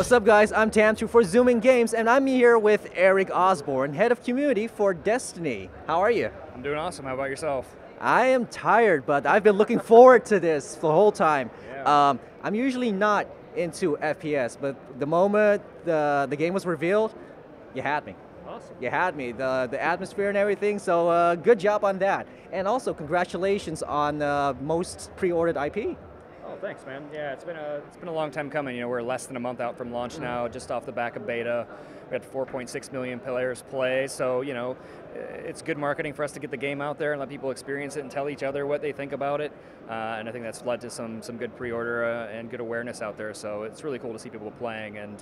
What's up, guys? I'm Tamtu for Zoomin Games, and I'm here with Erik Osborne, Head of Community for Destiny. How are you? I'm doing awesome. How about yourself? I am tired, but I've been looking forward to this the whole time. Yeah. I'm usually not into FPS, but the moment the game was revealed, you had me. Awesome. You had me, the atmosphere and everything, so good job on that. And also, congratulations on most pre-ordered IP. Oh, thanks, man. Yeah, it's been a long time coming. You know, we're less than a month out from launch now, just off the back of beta. We had 4.6 million players play, so you know, it's good marketing for us to get the game out there and let people experience it and tell each other what they think about it. And I think that's led to some good pre-order and good awareness out there. So it's really cool to see people playing, and it's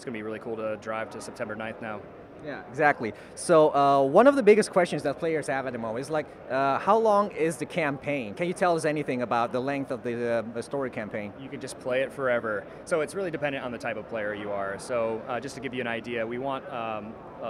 going to be really cool to drive to September 9th now. Yeah, exactly. So one of the biggest questions that players have at the moment is like, how long is the campaign? Can you tell us anything about the length of the story campaign? You can just play it forever. So it's really dependent on the type of player you are. So just to give you an idea, we want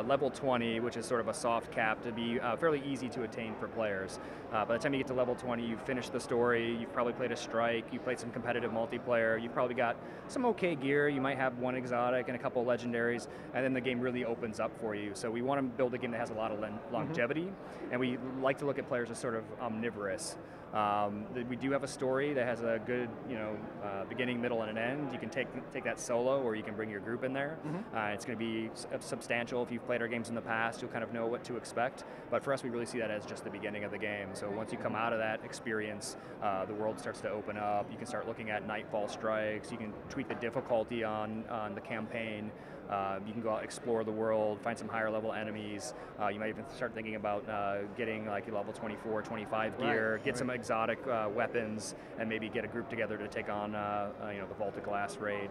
level 20, which is sort of a soft cap, to be fairly easy to attain for players. By the time you get to level 20, you've finished the story, you've probably played a strike, you've played some competitive multiplayer, you've probably got some okay gear, you might have one exotic and a couple legendaries, and then the game really opens up for you. So we want to build a game that has a lot of longevity, and we like to look at players as sort of omnivorous. We do have a story that has a good, beginning, middle, and an end. You can take that solo, or you can bring your group in there. It's going to be substantial. If you've played our games in the past, you'll kind of know what to expect. But for us, we really see that as just the beginning of the game. So once you come out of that experience, the world starts to open up. You can start looking at nightfall strikes. You can tweak the difficulty on the campaign. You can go out, explore the world, find some higher level enemies. You might even start thinking about getting like level 24, 25 gear, get some exotic weapons, and maybe get a group together to take on the Vault of Glass raid.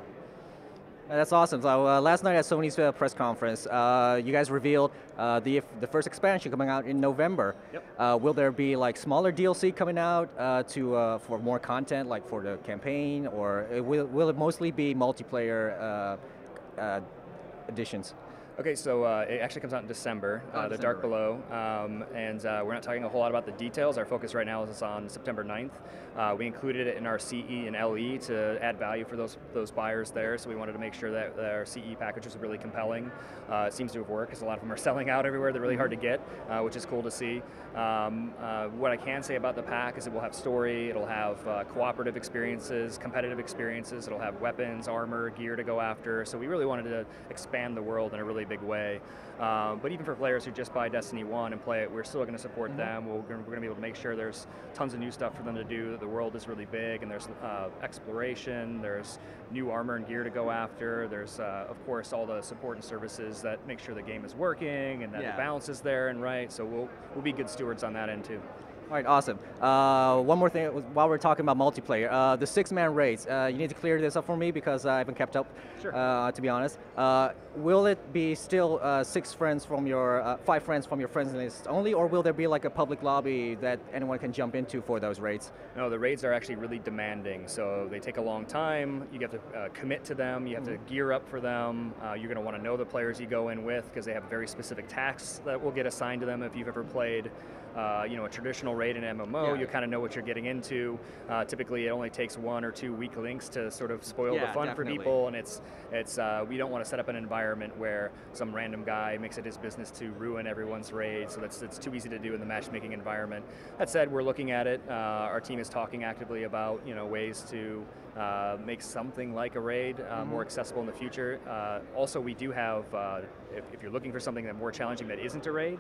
That's awesome. So last night at Sony's press conference, you guys revealed the first expansion coming out in November. Yep. Will there be like smaller DLC coming out for more content, like for the campaign, or will it mostly be multiplayer editions? Okay, so it actually comes out in December, The Dark Below, and we're not talking a whole lot about the details. Our focus right now is on September 9th. We included it in our CE and LE to add value for those buyers there, so we wanted to make sure that our CE package was really compelling. It seems to have worked, because a lot of them are selling out everywhere. They're really hard to get, which is cool to see. What I can say about the pack is it will have story, it'll have cooperative experiences, competitive experiences, it'll have weapons, armor, gear to go after, so we really wanted to expand the world in a really big way. But even for players who just buy Destiny 1 and play it, we're still going to support them. We're going to be able to make sure there's tons of new stuff for them to do. The world is really big, and there's exploration, there's new armor and gear to go after, there's of course all the support and services that make sure the game is working and that the balance is there and right, so we'll be good stewards on that end too. All right, awesome. One more thing while we're talking about multiplayer, the 6-man raids. You need to clear this up for me because I haven't kept up, to be honest. Will it be still 5 friends from your friends list only, or will there be like a public lobby that anyone can jump into for those raids? No, the raids are actually really demanding, so they take a long time. You have to commit to them, you have to gear up for them. You're going to want to know the players you go in with, because they have very specific tasks that will get assigned to them. If you've ever played a traditional raid in MMO, you kind of know what you're getting into. Typically, it only takes 1 or 2 weak links to sort of spoil the fun for people, and it's we don't want to set up an environment where some random guy makes it his business to ruin everyone's raid. So it's too easy to do in the matchmaking environment. That said, we're looking at it. Our team is talking actively about ways to make something like a raid more accessible in the future. Also, we do have, if you're looking for something that's more challenging that isn't a raid,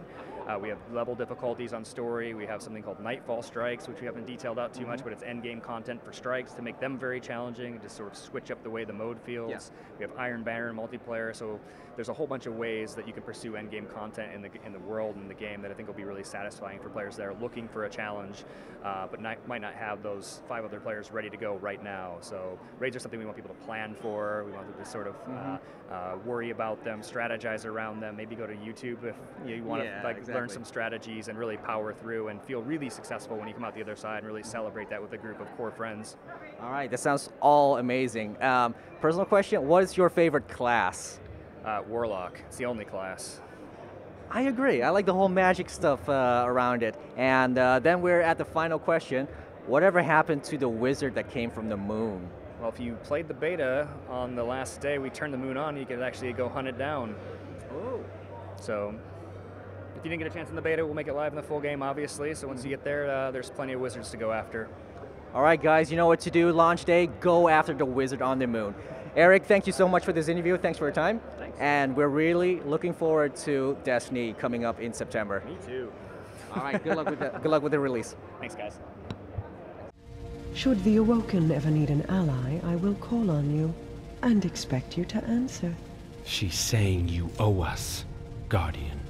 we have level difficulties on story. We have something called Nightfall Strikes, which we haven't detailed out too much, but it's endgame content for strikes to make them very challenging, to sort of switch up the way the mode feels. We have Iron Banner multiplayer, so there's a whole bunch of ways that you can pursue endgame content in the world and the game that I think will be really satisfying for players that are looking for a challenge, but might not have those 5 other players ready to go right now. So raids are something we want people to plan for. We want them to sort of worry about them, strategize around them, maybe go to YouTube if you want to learn some strategies and really power through and feel really successful when you come out the other side and really celebrate that with a group of core friends. All right, that sounds all amazing. Personal question, what is your favorite class? Warlock. It's the only class. I agree. I like the whole magic stuff around it. And then we're at the final question. Whatever happened to the wizard that came from the moon? Well, if you played the beta on the last day, we turned the moon on, you could actually go hunt it down. Oh. So if you didn't get a chance in the beta, we'll make it live in the full game, obviously. So once you get there, there's plenty of wizards to go after. All right, guys, you know what to do. Launch day, go after the wizard on the moon. Eric, thank you so much for this interview. Thanks for your time. Thanks. And we're really looking forward to Destiny coming up in September. Me too. All right, good luck with the release. Thanks, guys. Should the Awoken ever need an ally, I will call on you and expect you to answer. She's saying you owe us, Guardian.